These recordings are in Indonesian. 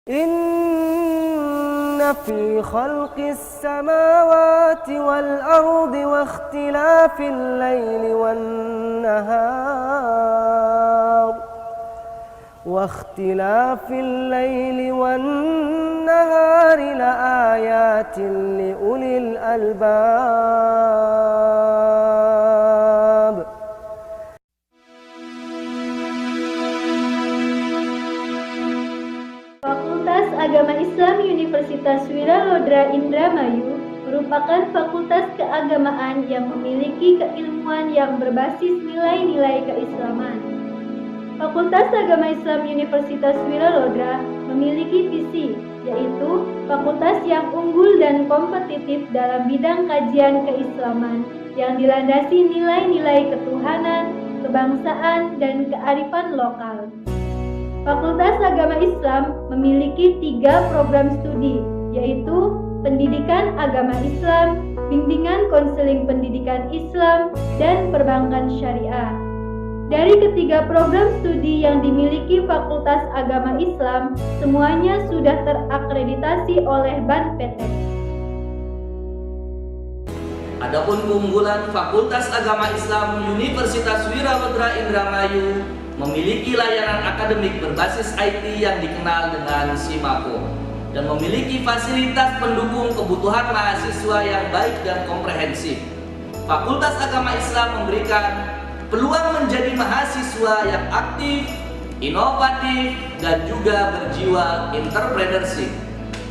إن في خلق السماوات والأرض واختلاف الليل والنهار لآيات لأولي الألباب. Fakultas Agama Islam Universitas Wiralodra Indramayu merupakan fakultas keagamaan yang memiliki keilmuan yang berbasis nilai-nilai keislaman. Fakultas Agama Islam Universitas Wiralodra memiliki visi, yaitu fakultas yang unggul dan kompetitif dalam bidang kajian keislaman yang dilandasi nilai-nilai ketuhanan, kebangsaan, dan kearifan lokal. Fakultas Agama Islam memiliki 3 program studi, yaitu Pendidikan Agama Islam, Bimbingan Konseling Pendidikan Islam, dan Perbankan Syariah. Dari ketiga program studi yang dimiliki Fakultas Agama Islam, semuanya sudah terakreditasi oleh BANPT. Adapun keunggulan Fakultas Agama Islam Universitas Wiralodra Indramayu memiliki layanan akademik berbasis IT yang dikenal dengan SIMAKO dan memiliki fasilitas pendukung kebutuhan mahasiswa yang baik dan komprehensif. Fakultas Agama Islam memberikan peluang menjadi mahasiswa yang aktif, inovatif, dan juga berjiwa entrepreneurship.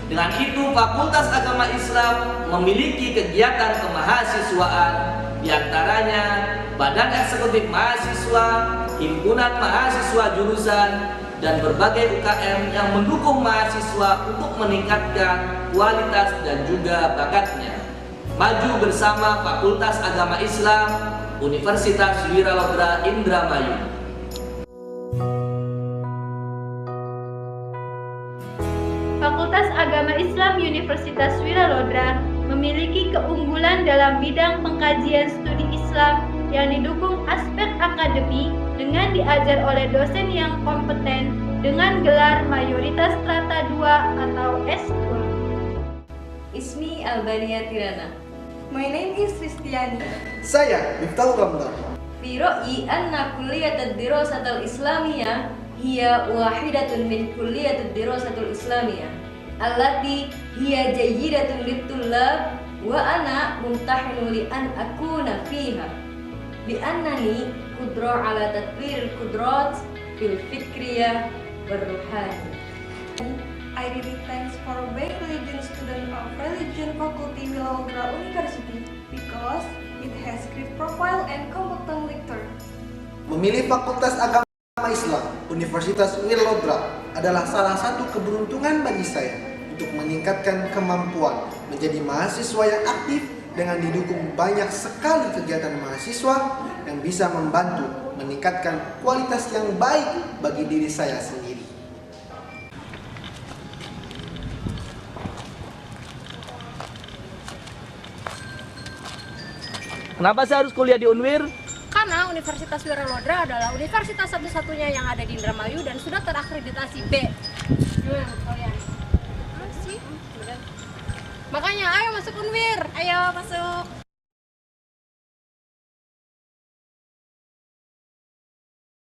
Dengan itu, Fakultas Agama Islam memiliki kegiatan kemahasiswaan, diantaranya Badan Eksekutif Mahasiswa, Himpunan Mahasiswa Jurusan, dan berbagai UKM yang mendukung mahasiswa untuk meningkatkan kualitas dan juga bakatnya. Maju bersama Fakultas Agama Islam Universitas Wiralodra Indramayu. Fakultas Agama Islam Universitas Wiralodra memiliki keunggulan dalam bidang pengkajian studi Islam yang didukung aspek akademik dengan diajar oleh dosen yang kompeten dengan gelar mayoritas strata 2 atau S2. Ismi Albania Tirana. My name is Kristiani. Saya Miftahul Ramdan. Fi ra'yi anna kulliyat ad-dirasat al-islamiyah hiya wahidatun min kulliyat ad-dirasat al-islamiyah allati hiya jayyidatun lit-tullab wa ana mumtahinu li an akuna fiha bi annani qudra ala tatwir al-qudrat fil fikriyah wal ruhani. I really thanks for being religion student of Religion Faculty Wiralodra University because it has great profile and competent lecturer. Memilih Fakultas Agama Islam Universitas Wiralodra adalah salah satu keberuntungan bagi saya untuk meningkatkan kemampuan menjadi mahasiswa yang aktif dengan didukung banyak sekali kegiatan mahasiswa yang bisa membantu meningkatkan kualitas yang baik bagi diri saya sendiri. Kenapa saya harus kuliah di Unwir? Karena Universitas Wiralodra adalah universitas satu-satunya yang ada di Indramayu dan sudah terakreditasi B. Kalian. Makanya ayo masuk Unwir. Ayo masuk.